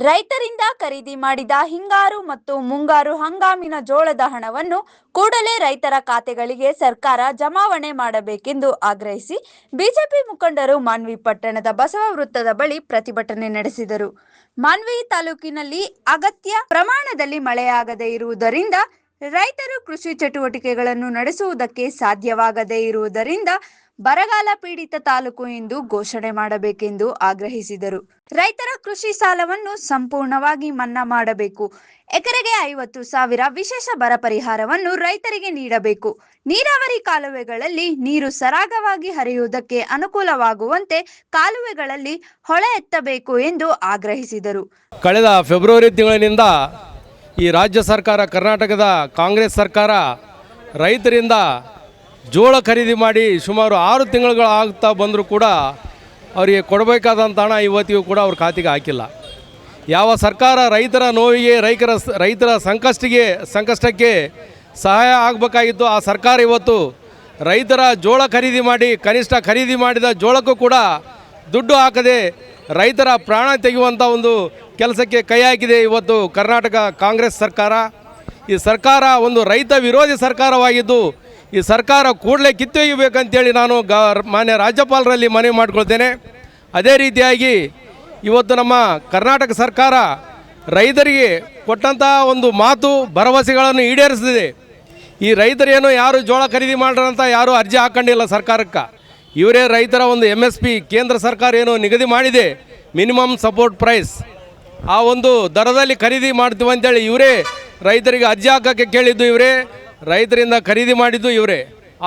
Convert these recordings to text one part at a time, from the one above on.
ರೈತರಿಂದ ಖರೀದಿ ಮಾಡಿದ ಹಿಂಗಾರು ಮತ್ತು ಮುಂಗಾರು ಹಂಗಾಮಿನ ಜೋಳದ ಹಣವನ್ನು ಕೂಡಲೇ ರೈತರ ಖಾತೆಗಳಿಗೆ ಸರ್ಕಾರ ಜಮಾವಣೆ ಮಾಡಬೇಕೆಂದು ಆಗ್ರಹಿಸಿ ಬಿಜೆಪಿ ಮುಖಂಡರು ಮಾನ್ವಿ ಪಟ್ಟಣದ ಬಸವ ವೃತ್ತದ ಬಳಿ ಪ್ರತಿಭಟನೆ ನಡೆಸಿದರು. ಮಾನ್ವಿ ತಾಲೂಕಿನಲ್ಲಿ ಅಗತ್ಯ ಪ್ರಮಾಣದಲ್ಲಿ ಮಳೆಯಾಗದೇ ಇರುವುದರಿಂದ ರೈತರು ಕೃಷಿ ಚಟುವಟಿಕೆಗಳನ್ನು ನಡೆಸುವುದಕ್ಕೆ ಸಾಧ್ಯವಾಗದೇ ಇರುವುದರಿಂದ ಬರಗಾಲ ಪೀಡಿತ ತಾಲೂಕು ಎಂದು ಘೋಷಣೆ ಮಾಡಬೇಕೆಂದು ಆಗ್ರಹಿಸಿದರು. ರೈತರ ಕೃಷಿ ಸಾಲವನ್ನು ಸಂಪೂರ್ಣವಾಗಿ ಮನ್ನಾ ಮಾಡಬೇಕು. ಎಕರೆಗೆ 50,000 ವಿಶೇಷ ಬರ ಪರಿಹಾರವನ್ನು ರೈತರಿಗೆ ನೀಡಬೇಕು. ನೀರಾವರಿ ಕಾಲುವೆಗಳಲ್ಲಿ ನೀರು ಸರಾಗವಾಗಿ ಹರಿಯುವುದಕ್ಕೆ ಅನುಕೂಲವಾಗುವಂತೆ ಕಾಲುವೆಗಳಲ್ಲಿ ಹೊಳೆ ಎತ್ತಬೇಕು ಎಂದು ಆಗ್ರಹಿಸಿದರು. ಕಳೆದ ಫೆಬ್ರವರಿ ತಿಂಗಳಿನಿಂದ ಈ ರಾಜ್ಯ ಸರ್ಕಾರ, ಕರ್ನಾಟಕದ ಕಾಂಗ್ರೆಸ್ ಸರ್ಕಾರ ರೈತರಿಂದ ಜೋಳ ಖರೀದಿ ಮಾಡಿ ಸುಮಾರು 6 ತಿಂಗಳುಗಳು ಆಗ್ತಾ ಬಂದರೂ ಕೂಡ ಅವರಿಗೆ ಕೊಡಬೇಕಾದಂಥ ಹಣ ಇವತ್ತಿಗೂ ಕೂಡ ಅವ್ರ ಖಾತೆಗೆ ಹಾಕಿಲ್ಲ. ಯಾವ ಸರ್ಕಾರ ರೈತರ ನೋವಿಗೆ, ರೈತರ ಸಂಕಷ್ಟಕ್ಕೆ ಸಹಾಯ ಆಗಬೇಕಾಗಿತ್ತು ಆ ಸರ್ಕಾರ ಇವತ್ತು ರೈತರ ಜೋಳ ಖರೀದಿ ಮಾಡಿ, ಕನಿಷ್ಠ ಖರೀದಿ ಮಾಡಿದ ಜೋಳಕ್ಕೂ ಕೂಡ ದುಡ್ಡು ಹಾಕದೆ ರೈತರ ಪ್ರಾಣ ತೆಗೆಯುವಂಥ ಒಂದು ಕೆಲಸಕ್ಕೆ ಕೈ ಹಾಕಿದೆ ಇವತ್ತು ಕರ್ನಾಟಕ ಕಾಂಗ್ರೆಸ್ ಸರ್ಕಾರ. ಈ ಸರ್ಕಾರ ಒಂದು ರೈತ ವಿರೋಧಿ ಸರ್ಕಾರವಾಗಿದ್ದು ಈ ಸರ್ಕಾರ ಕೂಡಲೇ ಕಿತ್ತೊಯ್ಯಬೇಕಂತೇಳಿ ನಾನು ಮಾನ್ಯ ರಾಜ್ಯಪಾಲರಲ್ಲಿ ಮನವಿ ಮಾಡಿಕೊಳ್ತೇನೆ. ಅದೇ ರೀತಿಯಾಗಿ ಇವತ್ತು ನಮ್ಮ ಕರ್ನಾಟಕ ಸರ್ಕಾರ ರೈತರಿಗೆ ಕೊಟ್ಟಂಥ ಒಂದು ಮಾತು ಭರವಸೆಗಳನ್ನು ಈಡೇರಿಸಿದೆ. ಈ ರೈತರೇನು ಯಾರು ಜೋಳ ಖರೀದಿ ಮಾಡ್ರಂತ ಯಾರೂ ಅರ್ಜಿ ಹಾಕೊಂಡಿಲ್ಲ ಸರ್ಕಾರಕ್ಕೆ. ಇವರೇ ರೈತರ ಒಂದು MSP ಕೇಂದ್ರ ಸರ್ಕಾರ ಏನು ನಿಗದಿ ಮಾಡಿದೆ, ಮಿನಿಮಮ್ ಸಪೋರ್ಟ್ ಪ್ರೈಸ್, ಆ ಒಂದು ದರದಲ್ಲಿ ಖರೀದಿ ಮಾಡ್ತೀವಿ ಅಂತೇಳಿ ಇವರೇ ರೈತರಿಗೆ ಅರ್ಜಿ ಹಾಕೋಕ್ಕೆ ಕೇಳಿದ್ದು ಇವರೇ, ರೈತರಿಂದ ಖರೀದಿ ಮಾಡಿದ್ದು ಇವರೇ.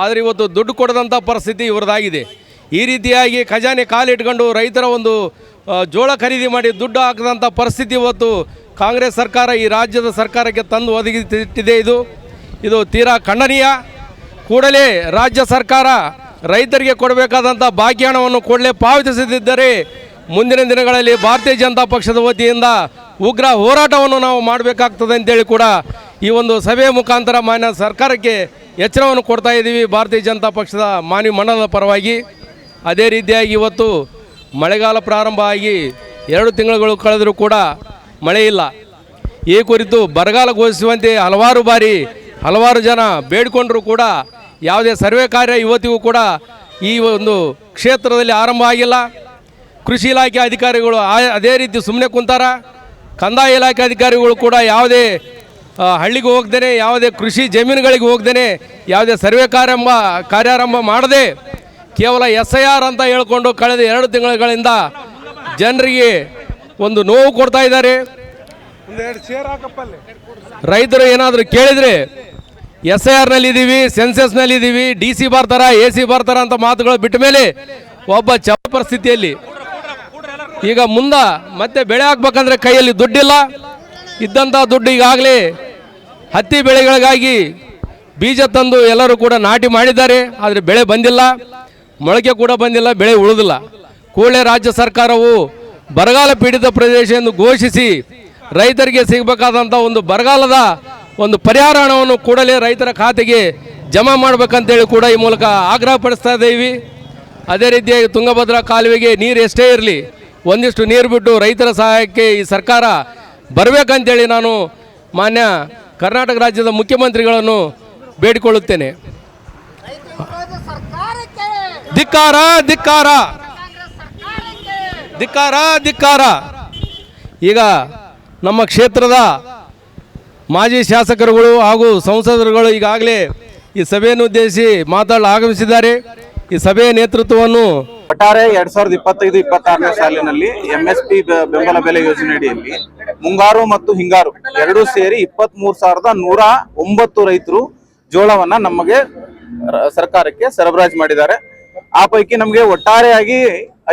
ಆದರೆ ಇವತ್ತು ದುಡ್ಡು ಕೊಡದಂಥ ಪರಿಸ್ಥಿತಿ ಇವರದಾಗಿದೆ. ಈ ರೀತಿಯಾಗಿ ಖಜಾನೆ ಕಾಲಿಟ್ಕೊಂಡು ರೈತರ ಒಂದು ಜೋಳ ಖರೀದಿ ಮಾಡಿ ದುಡ್ಡು ಹಾಕದಂಥ ಪರಿಸ್ಥಿತಿ ಇವತ್ತು ಕಾಂಗ್ರೆಸ್ ಸರ್ಕಾರ ಈ ರಾಜ್ಯದ ಸರ್ಕಾರಕ್ಕೆ ತಂದು ಒದಗಿಸಿಟ್ಟಿದೆ. ಇದು ತೀರಾ ಖಂಡನೀಯ. ಕೂಡಲೇ ರಾಜ್ಯ ಸರ್ಕಾರ ರೈತರಿಗೆ ಕೊಡಬೇಕಾದಂಥ ಬಾಕಿ ಹಣವನ್ನು ಕೂಡಲೇ ಪಾವತಿಸದಿದ್ದರೆ ಮುಂದಿನ ದಿನಗಳಲ್ಲಿ ಭಾರತೀಯ ಜನತಾ ಪಕ್ಷದ ವತಿಯಿಂದ ಉಗ್ರ ಹೋರಾಟವನ್ನು ನಾವು ಮಾಡಬೇಕಾಗ್ತದೆ ಅಂತೇಳಿ ಕೂಡ ಈ ಒಂದು ಸಭೆಯ ಮುಖಾಂತರ ಮಾನ್ಯ ಸರ್ಕಾರಕ್ಕೆ ಎಚ್ಚರವನ್ನು ಕೊಡ್ತಾ ಇದ್ದೀವಿ ಭಾರತೀಯ ಜನತಾ ಪಕ್ಷದ ಮಾನ್ಯ ಮಂಡಲದ ಪರವಾಗಿ. ಅದೇ ರೀತಿಯಾಗಿ ಇವತ್ತು ಮಳೆಗಾಲ ಪ್ರಾರಂಭ ಆಗಿ 2 ತಿಂಗಳುಗಳು ಕಳೆದರೂ ಕೂಡ ಮಳೆ ಇಲ್ಲ. ಈ ಕುರಿತು ಬರಗಾಲ ಘೋಷಿಸುವಂತೆ ಹಲವಾರು ಜನ ಬೇಡಿಕೊಂಡರೂ ಕೂಡ ಯಾವುದೇ ಸರ್ವೆ ಕಾರ್ಯ ಇವತ್ತಿಗೂ ಕೂಡ ಈ ಒಂದು ಕ್ಷೇತ್ರದಲ್ಲಿ ಆರಂಭ ಆಗಿಲ್ಲ. ಕೃಷಿ ಇಲಾಖೆ ಅಧಿಕಾರಿಗಳು ಅದೇ ರೀತಿ ಸುಮ್ಮನೆ ಕುಂತಾರ. ಕಂದಾಯ ಇಲಾಖೆ ಅಧಿಕಾರಿಗಳು ಕೂಡ ಯಾವುದೇ ಹಳ್ಳಿಗೆ ಹೋಗ್ದೇನೆ, ಯಾವುದೇ ಕೃಷಿ ಜಮೀನುಗಳಿಗೆ ಹೋಗ್ದೇನೆ, ಯಾವುದೇ ಸರ್ವೆ ಕಾರ್ಯಾರಂಭ ಮಾಡದೆ ಕೇವಲ SIR ಅಂತ ಹೇಳ್ಕೊಂಡು ಕಳೆದ 2 ತಿಂಗಳುಗಳಿಂದ ಜನರಿಗೆ ಒಂದು ನೋವು ಕೊಡ್ತಾ ಇದ್ದಾರೆ. ರೈತರು ಏನಾದರೂ ಕೇಳಿದರೆ SIRನಲ್ಲಿದ್ದೀವಿ, ಸೆನ್ಸಸ್ನಲ್ಲಿದ್ದೀವಿ, DC ಬರ್ತಾರ, AC ಬರ್ತಾರ ಅಂತ ಮಾತುಗಳು ಬಿಟ್ಟ ಮೇಲೆ ಒಬ್ಬ ಪರಿಸ್ಥಿತಿಯಲ್ಲಿ ಈಗ ಮತ್ತೆ ಬೆಳೆ ಹಾಕ್ಬೇಕಂದ್ರೆ ಕೈಯಲ್ಲಿ ದುಡ್ಡಿಲ್ಲ. ಇದ್ದಂಥ ದುಡ್ಡು ಈಗಾಗಲೇ ಹತ್ತಿ ಬೆಳೆಗಳಿಗಾಗಿ ಬೀಜ ತಂದು ಎಲ್ಲರೂ ಕೂಡ ನಾಟಿ ಮಾಡಿದ್ದಾರೆ. ಆದರೆ ಬೆಳೆ ಬಂದಿಲ್ಲ, ಮೊಳಕೆ ಕೂಡ ಬಂದಿಲ್ಲ, ಬೆಳೆ ಉಳಿದಿಲ್ಲ. ಕೂಡಲೇ ರಾಜ್ಯ ಸರ್ಕಾರವು ಬರಗಾಲ ಪೀಡಿತ ಪ್ರದೇಶ ಎಂದು ಘೋಷಿಸಿ ರೈತರಿಗೆ ಸಿಗಬೇಕಾದಂಥ ಒಂದು ಬರಗಾಲದ ಒಂದು ಪರಿಹಾರ ಹಣವನ್ನು ಕೂಡಲೇ ರೈತರ ಖಾತೆಗೆ ಜಮಾ ಮಾಡಬೇಕಂತೇಳಿ ಕೂಡ ಈ ಮೂಲಕ ಆಗ್ರಹ ಪಡಿಸ್ತಾ ಇದ್ದೀವಿ. ಅದೇ ರೀತಿಯಾಗಿ ತುಂಗಭದ್ರಾ ಕಾಲುವೆಗೆ ನೀರು ಎಷ್ಟೇ ಇರಲಿ, ಒಂದಿಷ್ಟು ನೀರು ಬಿಟ್ಟು ರೈತರ ಸಹಾಯಕ್ಕೆ ಈ ಸರ್ಕಾರ ಬರಬೇಕಂತೇಳಿ ನಾನು ಮಾನ್ಯ ಕರ್ನಾಟಕ ರಾಜ್ಯದ ಮುಖ್ಯಮಂತ್ರಿಗಳನ್ನು ಬೇಡಿಕೊಳ್ಳುತ್ತೇನೆ. ಧಿಕ್ಕಾರ ಧಿಕ್ಕಾರ ಧಿಕ್ಕಾರ ಧಿಕ್ಕಾರ. ಈಗ ನಮ್ಮ ಕ್ಷೇತ್ರದ ಮಾಜಿ ಶಾಸಕರುಗಳು ಹಾಗೂ ಸಂಸದರುಗಳು ಈಗಾಗಲೇ ಈ ಸಭೆಯನ್ನು ಉದ್ದೇಶಿಸಿ ಮಾತಾಡಲು ಆಗಮಿಸಿದ್ದಾರೆ. ಈ ಸಭೆಯ ನೇತೃತ್ವವನ್ನು ಒಟ್ಟಾರೆ 2025-26ನೇ ಸಾಲಿನಲ್ಲಿ MSP ಬೆಂಬಲ ಬೆಲೆ ಯೋಜನೆಯಡಿಯಲ್ಲಿ ಮುಂಗಾರು ಮತ್ತು ಹಿಂಗಾರು ಎರಡೂ ಸೇರಿ 23,109 ರೈತರು ಜೋಳವನ್ನ ನಮಗೆ ಸರ್ಕಾರಕ್ಕೆ ಸರಬರಾಜು ಮಾಡಿದ್ದಾರೆ. ಆ ಪೈಕಿ ನಮಗೆ ಒಟ್ಟಾರೆಯಾಗಿ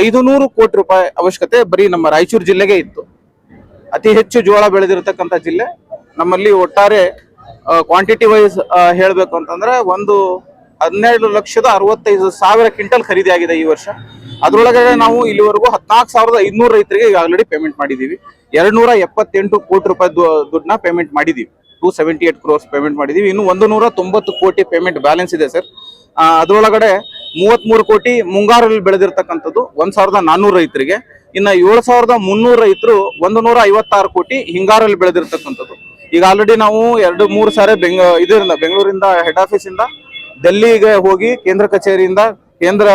500 ಕೋಟಿ ರೂಪಾಯಿ ಅವಶ್ಯಕತೆ ಬರೀ ನಮ್ಮ ರಾಯಚೂರು ಜಿಲ್ಲೆಗೆ ಇತ್ತು. ಅತಿ ಹೆಚ್ಚು ಜೋಳ ಬೆಳೆದಿರತಕ್ಕಂಥ ಜಿಲ್ಲೆ ನಮ್ಮಲ್ಲಿ. ಒಟ್ಟಾರೆ ಕ್ವಾಂಟಿಟಿ ವೈಸ್ ಹೇಳಬೇಕು ಅಂತಂದ್ರೆ 12,65,000 ಕ್ವಿಂಟಲ್ ಖರೀದಿ ಆಗಿದೆ ಈ ವರ್ಷ. ಅದರೊಳಗಡೆ ನಾವು ಇಲ್ಲಿವರೆಗೂ 14,500 ರೈತರಿಗೆ ಆಲ್ರೆಡಿ ಪೇಮೆಂಟ್ ಮಾಡಿದೀವಿ. 278 ಕೋಟಿ ರೂಪಾಯಿ ದುಡ್ಡನ್ನ ಪೇಮೆಂಟ್ ಮಾಡಿದೀವಿ. 278 ಕ್ರೋರ್ಸ್ ಪೇಮೆಂಟ್ ಮಾಡಿದೀವಿ. ಇನ್ನು 190 ಕೋಟಿ ಪೇಮೆಂಟ್ ಬ್ಯಾಲೆನ್ಸ್ ಇದೆ ಸರ್. ಅದರೊಳಗಡೆ 33 ಕೋಟಿ ಮುಂಗಾರಲ್ಲಿ ಬೆಳೆದಿರ್ತಕ್ಕಂಥದ್ದು 1400 ರೈತರಿಗೆ. ಇನ್ನ 7300 ರೈತರು 156 ಕೋಟಿ ಹಿಂಗಾರಲ್ಲಿ ಬೆಳೆದಿರ್ತಕ್ಕಂಥದ್ದು. ಈಗ ಆಲ್ರೆಡಿ ನಾವು 2-3 ಸಾರಿ ಬೆಂಗಳೂರಿಂದ ಹೆಡ್ ಆಫೀಸ್ ಇಂದ ಡೆಲ್ಲಿಗೆ ಹೋಗಿ ಕೇಂದ್ರ ಕಚೇರಿಯಿಂದ ಕೇಂದ್ರ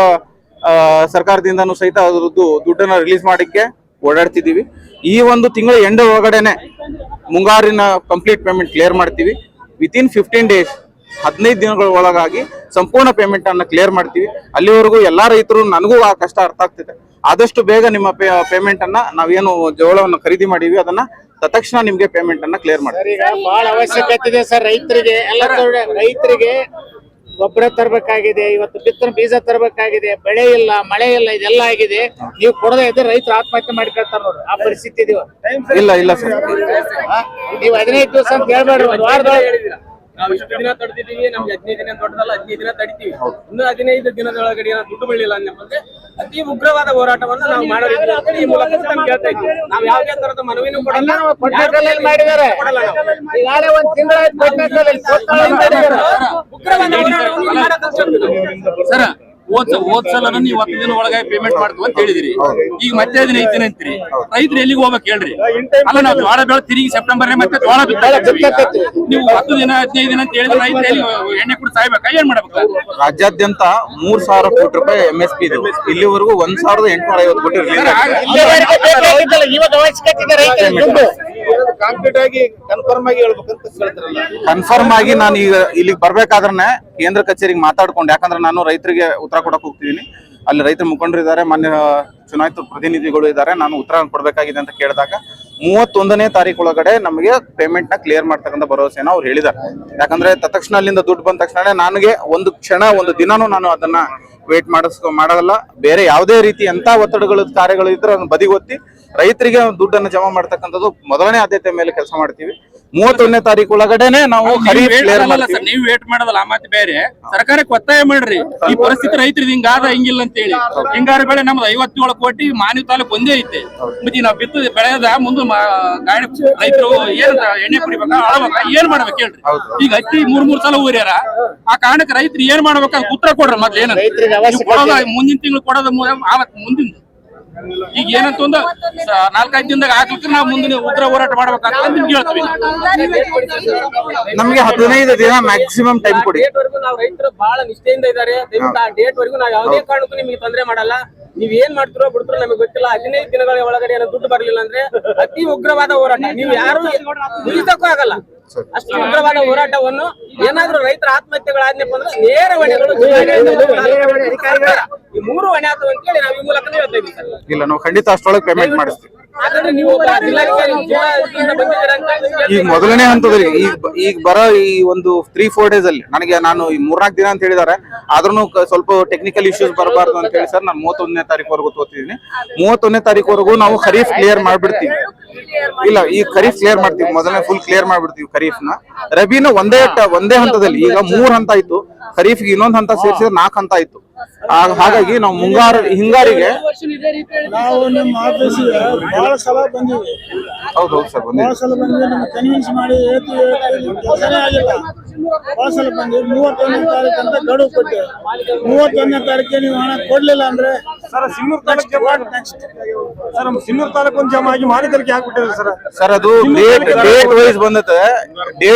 ಸರ್ಕಾರದಿಂದನೂ ಸಹಿತ ಅದ್ರದ್ದು ದುಡ್ಡನ್ನ ರಿಲೀಸ್ ಮಾಡಿಕ್ಕೆ ಓಡಾಡ್ತಿದ್ದೀವಿ. ಈ ಒಂದು ತಿಂಗಳ ಎಂಡ್ ಒಳಗಡೆನೆ ಮುಂಗಾರಿನ ಕಂಪ್ಲೀಟ್ ಪೇಮೆಂಟ್ ಕ್ಲಿಯರ್ ಮಾಡ್ತೀವಿ. ವಿತಿನ್ 15 ಡೇಸ್ 15 ದಿನಗಳ ಒಳಗಾಗಿ ಸಂಪೂರ್ಣ ಪೇಮೆಂಟ್ ಅನ್ನ ಕ್ಲಿಯರ್ ಮಾಡ್ತೀವಿ. ಅಲ್ಲಿವರೆಗೂ ಎಲ್ಲಾ ರೈತರು, ನನಗೂ ಆ ಕಷ್ಟ ಅರ್ಥ ಆಗ್ತಿದೆ, ಆದಷ್ಟು ಬೇಗ ನಿಮ್ಮ ಪೇಮೆಂಟ್ ಅನ್ನ ನಾವೇನು ಜೋಳವನ್ನು ಖರೀದಿ ಮಾಡೀವಿ ಅದನ್ನ ತಕ್ಷಣ ನಿಮ್ಗೆ ಪೇಮೆಂಟ್ ಅನ್ನ ಕ್ಲಿಯರ್ ಮಾಡ್ತೀವಿ. ಬಹಳ ಅವಶ್ಯಕತೆ ಇದೆ ಸರ್ ರೈತರಿಗೆ. ರೈತರಿಗೆ ಗೊಬ್ಬರ ತರಬೇಕಾಗಿದೆ, ಇವತ್ತು ಬಿತ್ತನೆ ಬೀಜ ತರಬೇಕಾಗಿದೆ, ಬೆಳೆ ಇಲ್ಲ, ಮಳೆ ಇಲ್ಲ, ಇದೆಲ್ಲ ಆಗಿದೆ. ನೀವು ಕೊಡದೇ ಇದ್ರೆ ರೈತರು ಆತ್ಮಹತ್ಯೆ ಮಾಡ್ಕೊಳ್ತಾರ ನೋಡ್ರಿ, ಆ ಪರಿಸ್ಥಿತಿ ಇದೀವ. ಇಲ್ಲ ಸರ್, ನೀವು 15 ದಿವಸ ಅಂತ ಹೇಳ್ಬೇಡ್ರಿ, ಒಂದು ವಾರದೊಳಗೆ ನಾವು ಇಷ್ಟು ದಿನ ತಡೆದಿದ್ದೀವಿ, ನಮ್ಗೆ 15 ದಿನ ದೊಡ್ಡದಲ್ಲ, 15 ದಿನ ತಡಿತೀವಿ. ಇನ್ನು 15 ದಿನದೊಳಗಡೆ ದುಡ್ಡು ಬೆಳಿಲ್ಲ ಅನ್ನೋದು ಅತಿ ಉಗ್ರವಾದ ಹೋರಾಟವನ್ನು ನಾವು ಮಾಡೋದಿಲ್ಲ. ಈ ಮೂಲಕ ನಮ್ಗೆ ಹೇಳ್ತಾ ಇದ್ದೀವಿ, ನಾವು ಯಾವುದೇ ತರದ ಮನವಿನೂ ಕೊಡಲ್ಲ. ಮಾಡಿದ್ದಾರೆ ಈಗಾಗಲೇ 1 ತಿಂಗಳ ಉಗ್ರವಾದ ಹೋರಾಟವನ್ನು ಮಾಡಕ್ಕೆ ಸರ್, ಹೋದ್ ಸಲ ನೀವು 10 ದಿನ ಒಳಗೆ ಪೇಮೆಂಟ್ ಮಾಡ್ತೀವಿ ಅಂತ ಹೇಳಿದಿರಿ. ಈಗ ಮತ್ತೆ 15 ದಿನ ಅಂತೀರಿ. ರೈತರು ಎಲ್ಲಿಗೆ ಹೋಗ್ಬೇಕು ಹೇಳ್ರಿ? ಅಲ್ಲ, ನಾವು ಜೋಳ ಬೆಳೆ ತಿರುಗಿ ಸೆಪ್ಟೆಂಬರ್ ಮತ್ತೆ ಜೋಳ ಬಿತ್ತಬೇಕು. ನೀವು 10 ದಿನ 15 ದಿನ ಅಂತ ಹೇಳಿದ್ರೆ ರೈತರು ಎಲ್ಲಿ ಎಣ್ಣೆ ಕುಡಿದು ಸಾಯ್ಬೇಕಾ? ಏನ್ ಮಾಡ್ಬೇಕು? ರಾಜ್ಯಾದ್ಯಂತ 3000 ಕೋಟಿ ರೂಪಾಯಿ MSP ಇದೆ. ಇಲ್ಲಿವರೆಗೂ 1850 ಕೋಟಿ ಇವಾಗ ಅವಶ್ಯಕತೆ ಇದೆ ರೈತರಿಗೆ. ಕಾಂಕ್ರೀಟ್ ಆಗಿ ಕನ್ಫರ್ಮ್ ಆಗಿ ಹೇಳ್ಬೇಕಂತ ಕನ್ಫರ್ಮ್ ಆಗಿ ನಾನು ಈಗ ಇಲ್ಲಿಗೆ ಬರ್ಬೇಕಾದ್ರೆ ಕೇಂದ್ರ ಕಚೇರಿಗೆ ಮಾತಾಡ್ಕೊಂಡು, ಯಾಕಂದ್ರೆ ನಾನು ರೈತರಿಗೆ ಉತ್ತರ ಕೊಡಕ್ ಹೋಗ್ತಿದ್ದೀನಿ. ಅಲ್ಲಿ ರೈತರ ಮುಖಂಡರು ಇದ್ದಾರೆ, ಮಾನ್ಯ ಚುನಾಯಿತ ಪ್ರತಿನಿಧಿಗಳು ಇದ್ದಾರೆ. ನಾನು ಉತ್ತರ ಕೊಡ್ಬೇಕಾಗಿದೆ ಅಂತ ಕೇಳಿದಾಗ 31ನೇ ತಾರೀಕು ಒಳಗಡೆ ನಮಗೆ ಪೇಮೆಂಟ್ ನ ಕ್ಲಿಯರ್ ಮಾಡ್ತಕ್ಕಂಥ ಭರವಸೆನ ಅವ್ರು ಹೇಳಿದ್ದಾರೆ. ಯಾಕಂದ್ರೆ ತಕ್ಷಣ ಅಲ್ಲಿಂದ ದುಡ್ಡು ಬಂದ ತಕ್ಷಣ ನನಗೆ ಒಂದು ಕ್ಷಣ, ಒಂದು ದಿನಾನೂ ನಾನು ಅದನ್ನ ವೇಟ್ ಮಾಡಲ್ಲ. ಬೇರೆ ಯಾವುದೇ ರೀತಿ ಎಂತ ಒತ್ತಡಗಳು ಕಾರ್ಯಗಳು ಇದ್ರೆ ಅದನ್ನ ಬದಿಗೊತ್ತಿ ರೈತರಿಗೆ ದುಡ್ಡನ್ನು ಜಮಾ ಮಾಡ್ತಕ್ಕಂಥದ್ದು ಮೊದಲನೇ ಆದ್ಯತೆ ಮೇಲೆ ಕೆಲಸ ಮಾಡ್ತೀವಿ. 31ನೇ ತಾರೀಕು ಒಳಗಡೆನೆ ನಾವು ಖರೀಫ್ ಕ್ಲಿಯರ್ ಮಾಡ್ತೀವಿ. ನೀವು ವೇಟ್ ಮಾಡೋದಲ್ಲ, ಮತ್ತೆ ಬೇರೆ ಸರ್ಕಾರಕ್ಕೆ ಒತ್ತಾಯ ಮಾಡ್ರಿ. ಈ ಪರಿಸ್ಥಿತಿ ರೈತರಿಗೆ ಹಿಂಗಾದ ಹಿಂಗಿಲ್ಲ ಅಂತ ಹೇಳಿ. ಹಿಂಗಾರು ಬೆಳೆ ನಮ್ದು 57 ಕೋಟಿ ಮಾನ್ಯ ತಾಲೂಕು ಒಂದೇ ಐತೆ. ಮತ್ತೆ ನಾವು ಬಿತ್ತದ ಬೆಳೆದ ಮುಂದೆ ಗಾಡಿ ರೈತರು ಏನ್ ಎಣ್ಣೆ ಕುಡಿಬೇಕಾ, ಅಳಬೇಕಾ, ಏನ್ ಮಾಡ್ಬೇಕು ಹೇಳ್ರಿ? ಈಗ ಹತ್ತಿ 3 ಸಲ ಊರ್ಯಾರ. ಆ ಕಾರಣಕ್ಕೆ ರೈತರು ಏನ್ ಮಾಡ್ಬೇಕ ಉತ್ತರ ಕೊಡ್ರಿ. ಮೊದ್ಲು ಏನ ಮುಂದಿನ ತಿಂಗಳು ಕೊಡೋದ ಮುಂದಿನ ಈಗ ಏನಂತ ಒಂದು 4-5 ದಿನದಾಗ ಹಾಕ್ಲಿಕ್ಕೆ ನಾವು ಮುಂದಿನ ಉಗ್ರ ಹೋರಾಟ ಮಾಡ್ಬೇಕಂತ ನಿಮ್ಗೆ ಹೇಳ್ತೀವಿ. ನಮ್ಗೆ 15 ದಿನ ಮ್ಯಾಕ್ಸಿಮಮ್ ಟೈಮ್ ಕೊಡಿ. ನಾವು ರೈತರು ಬಹಳ ನಿಷ್ಠೆಯಿಂದ ಇದ್ದಾರೆ. ದಯವಿಟ್ಟು ಆ ಡೇಟ್ ವರೆಗೂ ನಾವು ಯಾವುದೇ ಕಾರಣಕ್ಕೂ ನಿಮಗೆ ತೊಂದರೆ ಮಾಡಲ್ಲ. ನೀವ್ ಏನ್ ಮಾಡ್ತಿರೋ ಬಿಡ್ತಿರೋ ನಮಗೆ ಗೊತ್ತಿಲ್ಲ. 15 ದಿನಗಳ ಒಳಗಡೆ ಏನೋ ದುಡ್ಡು ಬರಲಿಲ್ಲ ಅಂದ್ರೆ ಅತಿ ಉಗ್ರವಾದ ಹೋರಾಟ. ನೀವು ಯಾರು ಮುಗಿಸಕ್ಕೂ ಆಗಲ್ಲ. ಅಷ್ಟು ಉಗ್ರವಾದ ಹೋರಾಟವನ್ನು ಏನಾದ್ರೂ ರೈತರ ಆತ್ಮಹತ್ಯೆಗಳಾದ್ನಪ್ಪ ಅಂದ್ರೆ ನೇರ ಹೊಣೆಗಳು ಈ 3 ಹೊಣೆ ಆತವ ಅಂತ ಹೇಳಿ ನಾವು ಈ ಮೂಲಕ ಹೇಳ್ತಾ ಇದ್ದೀವಿ ಸರ್. ಇಲ್ಲ, ನಾವು ಖಂಡಿತ ಅಷ್ಟೊಳಗೆ ಪೇಮೆಂಟ್ ಮಾಡಿಸ್ತೀವಿ. ಹಾಗಾದ್ರೆ ನೀವು ಈಗ ಮೊದಲನೇ ಹಂತದಲ್ಲಿ ಈಗ ಬರೋ ಈ ಒಂದು 3-4 ಡೇಸ್ ಅಲ್ಲಿ ನಾನು ಈ 3-4 ದಿನ ಅಂತ ಹೇಳಿದ್ದಾರೆ. ಆದ್ರೂ ಸ್ವಲ್ಪ ಟೆಕ್ನಿಕಲ್ ಇಶ್ಯೂಸ್ ಬರಬಾರ್ದು ಅಂತ ಹೇಳಿ ಸರ್ ನಾನು 31ನೇ ತಾರೀಕುವರೆಗೂ ತೋತಿದ್ದೀನಿ. 31ನೇ ತಾರೀಕುವರೆಗೂ ನಾವು ಖರೀಫ್ ಕ್ಲಿಯರ್ ಮಾಡ್ಬಿಡ್ತೀವಿ. ಇಲ್ಲ, ಈ ಖರೀಫ್ ಕ್ಲಿಯರ್ ಮಾಡ್ತೀವಿ. ಮೊದಲನೇ ಫುಲ್ ಕ್ಲಿಯರ್ ಮಾಡ್ಬಿಡ್ತೀವಿ ಖರೀಫ್ನ. ರಬಿನ ಒಂದೇ ಹಂತದಲ್ಲಿ ಈಗ 3 ಹಂತ ಆಯ್ತು. ಖರೀಫ್ಗೆ ಇನ್ನೊಂದು ಹಂತ ಸೇರಿಸಿದ್ರೆ 4 ಹಂತ ಆಯ್ತು. ಹಾಗಾಗಿ ನಾವು ಹಿಂಗಾರಿಗೆ ನಾವು ನಿಮ್ಮ ಆಫೀಸಿಗೆ ಬಹಳ ಸಲ ಬಂದಿವಿ. ಹೌದು ಸರ್, ಬಹಳ ಸಲ ಬಂದಿವಿ. ನಮ್ಮ ಕನ್ವಿನ್ಸ್ ಮಾಡಿ ಕೆಲಸನೇ ಆಗಿಲ್ಲ. ಬಹಳ ಸಲ ಬಂದಿವಿ. 31ನೇ ತಾರೀಕು ಅಂತ ಗಡುವು ಕೊಟ್ಟೆ. 31ನೇ ತಾರೀಕಿಗೆ ನೀವು ಹಣ ಕೊಡ್ಲಿಲ್ಲ ಅಂದ್ರೆ ಸರ್ ಸಿನ್ನೂರು ತಾಲೂಕು ಒಂದು ಜಮಾ ಆಗಿ ಮಾನಿತರಿಗೆ ಹಾಕ್ಬಿಟ್ಟಿದೆ ಸರ್. ಅದು ಡೇಟ್ ವೈಸ್ ಬಂದತೆ.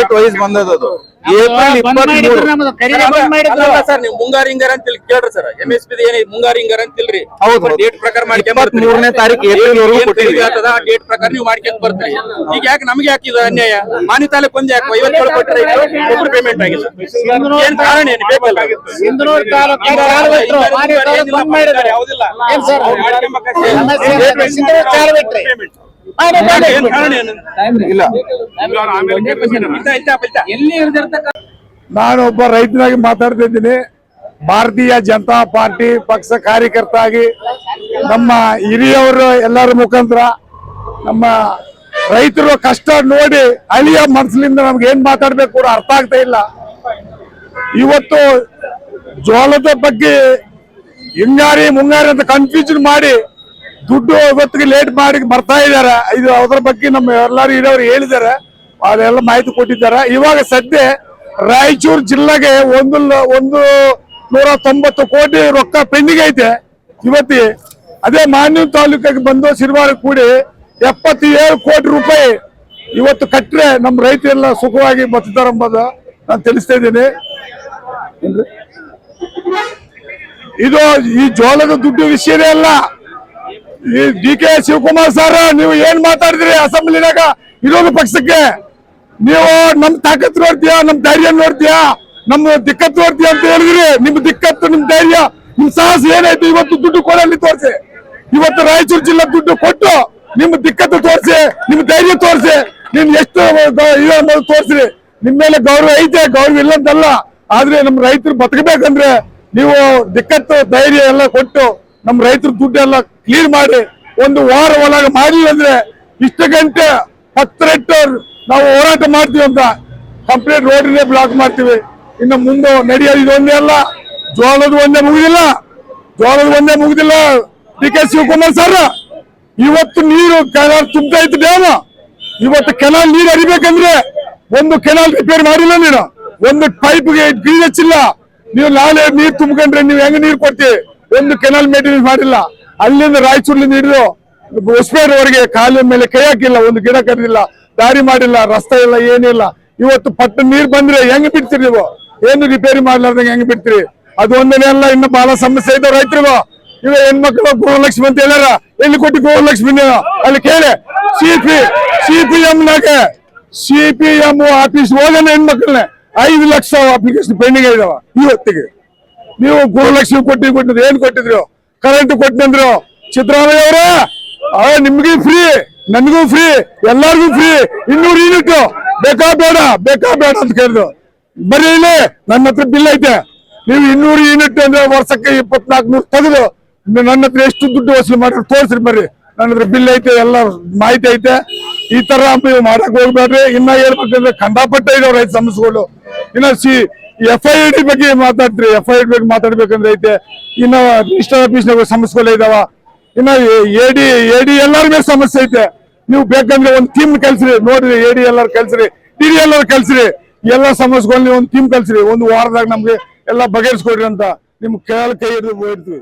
ಅದು ಏಪ್ರಿಲ್ 23 ಸರ್. ನೀವು ಮುಂಗಾರು ಹಿಂಗಾರ ಅಂತ ಕೇಳ್ರಿ ಸರ್. MSP ಏನೇ ಮುಂಗಾರು ಹಿಂಗಾರ ಅಂತಿಲ್ರಿ. ಹೌದು, ಡೇಟ್ ಪ್ರಕಾರ 23ನೇ ತಾರೀಕು ಏಪ್ರಿಲ್ ವರೆಗೂ ಕೊಟ್ಟಿದ್ದೀವಿ. ಡೇಟ್ ಪ್ರಕಾರ ನೀವು ಮಾಡ್ಕೊಂತ ಬರ್ತೀರಿ. ಈಗ ಯಾಕೆ ನಮಗೆ ಹಾಕಿದ ಅನ್ಯಾಯ? ಮಾನ್ಯ ತಾಲೂಕು ಒಂದೇ ಯಾಕೆ 57 ಕೊಟ್ಟರೆ ಒಬ್ಬರು ಪೇಮೆಂಟ್ ಆಗಿಲ್ಲ? ಏನ್ ಕಾರಣ ಏನು ಬೇಕಲ್ಲ? ಸಿಂಧನೂರು ತಾಲೂಕು ಯಾವುದಿಲ್ಲ ಏನ್ ಸರ್ ಏನ್ ಕಾರಣ ಏನು? ಇಲ್ಲ, ಎಲ್ಲಿ ಇರ್ದಿರ್ತಕ್ಕ ನಾನೊಬ್ಬ ರೈತನಾಗಿ ಮಾತಾಡ್ತಿದ್ದೀನಿ. ಭಾರತೀಯ ಜನತಾ ಪಾರ್ಟಿ ಪಕ್ಷ ಕಾರ್ಯಕರ್ತ ಆಗಿ ನಮ್ಮ ಹಿರಿಯವರು ಎಲ್ಲರ ಮುಖಾಂತರ ನಮ್ಮ ರೈತರು ಕಷ್ಟ ನೋಡಿ ಹಳ್ಳಿಯ ಮನಸ್ಸಿನಿಂದ ನಮ್ಗೆ ಏನ್ ಮಾತಾಡ್ಬೇಕು ಕೂಡ ಅರ್ಥ ಆಗ್ತಾ ಇಲ್ಲ. ಇವತ್ತು ಜೋಳದ ಬಗ್ಗೆ ಹಿಂಗಾರಿ ಮುಂಗಾರಿ ಅಂತ ಕನ್ಫ್ಯೂಷನ್ ಮಾಡಿ ದುಡ್ಡು ಇವತ್ತಿಗೆ ಲೇಟ್ ಮಾಡಿ ಬರ್ತಾ ಇದಾರೆ. ಇದು ಅದ್ರ ಬಗ್ಗೆ ನಮ್ಮ ಎಲ್ಲರೂ ಹಿರಿಯವರು ಹೇಳಿದ್ದಾರೆ, ಅದೆಲ್ಲ ಮಾಹಿತಿ ಕೊಟ್ಟಿದ್ದಾರೆ. ಇವಾಗ ಸದ್ಯ ರಾಯಚೂರು ಜಿಲ್ಲೆಗೆ ಒಂದು 190 ಕೋಟಿ ರೊಕ್ಕ ಪೆಂಡಿಂಗ್ ಐತೆ ಇವತ್ತಿ. ಅದೇ ಮಾನ್ಯ ತಾಲೂಕಿಗೆ ಬಂದು ಸಿರಿವಾರ ಕೂಡಿ 77 ಕೋಟಿ ರೂಪಾಯಿ ಇವತ್ತು ಕಟ್ರೆ ನಮ್ಮ ರೈತರೆಲ್ಲ ಸುಖವಾಗಿ ಬದುಕ್ತಾರೆ ಎಂಬುದು ನಾನು ತಿಳಿಸ್ತಾ ಇದ್ದೀನಿ. ಇದು ಈ ಜೋಳದ ದುಡ್ಡು ವಿಷಯನೇ ಅಲ್ಲ. ಈ DK ಶಿವಕುಮಾರ್ ಸರ್, ನೀವು ಏನ್ ಮಾತಾಡಿದ್ರಿ ಅಸೆಂಬ್ಲಿನಾಗ ವಿರೋಧ ಪಕ್ಷಕ್ಕೆ? ನೀವು ನಮ್ ತಾಕತ್ ನೋಡ್ತೀಯಾ, ನಮ್ ಧೈರ್ಯ ನೋಡ್ತೀಯಾ, ನಮ್ಮ ದಿಕ್ಕತ್ ನೋಡ್ತೀಯಾ ಅಂತ ಹೇಳಿದ್ರಿ. ನಿಮ್ ದಿಕ್ಕತ್ತು, ನಿಮ್ ಧೈರ್ಯ, ನಿಮ್ ಸಾಹಸ ಏನಾಯ್ತು ಇವತ್ತು ದುಡ್ಡು ಕೊಡಲಿ ತೋರಿಸಿ. ಇವತ್ತು ರಾಯಚೂರು ಜಿಲ್ಲಾ ದುಡ್ಡು ಕೊಟ್ಟು ನಿಮ್ ದಿಕ್ಕತ್ತು ತೋರಿಸಿ, ನಿಮ್ ಧೈರ್ಯ ತೋರಿಸಿ, ನಿಮ್ ಎಷ್ಟು ತೋರಿಸ್ರಿ. ನಿಮ್ ಮೇಲೆ ಗೌರವ ಐತೆ, ಗೌರವ ಇಲ್ಲ ಅಂತಲ್ಲ. ಆದ್ರೆ ನಮ್ ರೈತರು ಬದುಕಬೇಕಂದ್ರೆ ನೀವು ದಿಕ್ಕತ್ತು ಧೈರ್ಯ ಎಲ್ಲ ಕೊಟ್ಟು ನಮ್ ರೈತರ ದುಡ್ಡೆಲ್ಲ ಕ್ಲೀನ್ ಮಾಡಿ ಒಂದು ವಾರ ಒಳಗೆ ಮಾಡಿಲ್ಲ ಅಂದ್ರೆ ಇಷ್ಟು ಗಂಟೆ ಪತ್ರಿಟ್ಟು ನಾವು ಹೋರಾಟ ಮಾಡ್ತೀವಿ ಅಂತ ಕಂಪ್ಲೀಟ್ ರೋಡ್ನೇ ಬ್ಲಾಕ್ ಮಾಡ್ತೀವಿ. ಇನ್ನು ಮುಂದೆ ನಡೆಯೋದು ಇದೊಂದೇ ಅಲ್ಲ, ಜೋಳದ ಒಂದೇ ಮುಗಿದಿಲ್ಲ. DK ಶಿವಕುಮಾರ್ ಸರ್, ಇವತ್ತು ನೀರು ಕೆನಾಲ್ ತುಂಬ್ತಾ ಇತ್ತು ಡ್ಯಾಮ್. ಇವತ್ತು ಕೆನಾಲ್ ನೀರು ಹರಿಬೇಕಂದ್ರೆ ಒಂದು ಕೆನಾಲ್ ರಿಪೇರ್ ಮಾಡಿಲ್ಲ, ನೀನು ಒಂದು ಪೈಪ್ಗೆ ಬೀಜ ಹಚ್ಚಿಲ್ಲ. ನೀವು ನಾಳೆ ನೀರು ತುಂಬ್ಕೊಂಡ್ರೆ ನೀವು ಹೆಂಗ್ ನೀರು ಕೊಡ್ತೀವಿ? ಒಂದು ಕೆನಾಲ್ ಮೇಂಟೆನೆನ್ಸ್ ಮಾಡಿಲ್ಲ. ಅಲ್ಲಿಂದ ರಾಯಚೂರ್ಲಿಂದ ಹಿಡಿದು ಹೊಸಪೇಟೆವರೆಗೆ ಕಾಲಿನ ಮೇಲೆ ಕೈ ಹಾಕಿಲ್ಲ, ಒಂದು ಗಿಡ ಕಡಿದಿಲ್ಲ, ದಾರಿ ಮಾಡಿಲ್ಲ, ರಸ್ತೆ ಇಲ್ಲ, ಏನಿಲ್ಲ. ಇವತ್ತು ಪಟ್ಟು ನೀರು ಬಂದ್ರೆ ಹೆಂಗ್ ಬಿಡ್ತೀರಿ ನೀವು? ಏನು ರಿಪೇರಿ ಮಾಡ್ಲಾರ್ದಂಗೆ ಹೆಂಗ್ ಬಿಡ್ತೀರಿ? ಅದು ಒಂದನೇ ಅಲ್ಲ, ಇನ್ನು ಬಹಳ ಸಮಸ್ಯೆ ಇದಾವೆ ರೈತರಿಗೂ. ಇವ ಹೆಣ್ಮಕ್ಳು ಗೃಹಲಕ್ಷ್ಮಿ ಅಂತ ಹೇಳ್ಯಾರ, ಎಲ್ಲಿ ಕೊಟ್ಟು ಗೃಹಲಕ್ಷ್ಮಿ? ಅಲ್ಲಿ ಕೇಳಿ CPM ಆಫೀಸ್ ಹೋಗೋಣ ಹೆಣ್ಮಕ್ಳನ್ನ 5 ಲಕ್ಷ ಅಪ್ಲಿಕೇಶನ್ ಪೆಂಡಿಂಗ್ ಇದಾವ ಇವತ್ತಿಗೆ. ನೀವು ಗೃಹಲಕ್ಷ್ಮಿ ಕೊಟ್ಟಿದ್ದು ಏನ್ ಕೊಟ್ಟಿದ್ರು? ಕರೆಂಟ್ ಕೊಟ್ಟಂದ್ರು ಸಿದ್ದರಾಮಯ್ಯ ಅವರೇ, ನಿಮ್ಗೂ ಫ್ರೀ, ನನ್ಗೂ ಫ್ರೀ, ಎಲ್ಲಾರ್ಗೂ ಫ್ರೀ, 200 ಯೂನಿಟ್ ಬೇಕಾ ಬೇಡ ಅಂತ ಕೇಳಿದ್ರು. ಬರ್ರಿ ಇಲ್ಲಿ, ನನ್ನ ಹತ್ರ ಬಿಲ್ ಐತೆ. ನೀವು 200 ಯೂನಿಟ್ ಅಂದ್ರೆ ವರ್ಷಕ್ಕೆ 2400 ತೆಗೆದು ನನ್ನ ಹತ್ರ ಎಷ್ಟು ದುಡ್ಡು ವಸೂಲಿ ಮಾಡಿದ್ರು ತೋರಿಸ್ರಿ, ಬರ್ರಿ, ನನ್ನ ಹತ್ರ ಬಿಲ್ ಐತೆ, ಎಲ್ಲ ಮಾಹಿತಿ ಐತೆ. ಈ ತರ ನೀವು ಮಾಡಕ್ ಹೋಗ್ಬೇಡ್ರಿ. ಇನ್ನ ಹೇಳ್ಬೇಕಂದ್ರೆ ಕಂಡಾಪಟ್ಟೆ ಇದಾವ ರೈತ ಸಮಸ್ಯೆಗಳು. ಇನ್ನ FID ಬಗ್ಗೆ ಮಾತಾಡ್ತೀರಿ, FID ಬಗ್ಗೆ ಮಾತಾಡ್ಬೇಕಂದ್ರೆ ಐತೆ. ಇನ್ನ ರಿಜಿಸ್ಟರ್ ಆಫೀಸ್ನಾಗ ಸಮಸ್ಯೆಗಳು ಇದಾವ. ಇನ್ನ AD ಎಲ್ಲಾರ ಮೇಲೆ ಸಮಸ್ಯೆ ಐತೆ. ನೀವು ಬೇಕಂದ್ರೆ ಒಂದು ಟೀಮ್ ಕಲ್ಸ್ರಿ, ನೋಡ್ರಿ, AD ಎಲ್ಲಾರು ಕಲ್ಸ್ರಿ, DD ಎಲ್ಲಾರು ಕಲ್ಸ್ರಿ, ಎಲ್ಲ ಸಮಸ್ಯೆಗಳನ್ನ ಒಂದು ಟೀಮ್ ಕಲ್ಸ್ರಿ, ಒಂದು ವಾರದಾಗ ನಮ್ಗೆ ಎಲ್ಲ ಬಗೆಹರಿಸ್ಕೊಡ್ರಿ ಅಂತ ನಿಮ್ ಕೈ ಹಿಡಿದು ಹೋಗ್ತೀವಿ.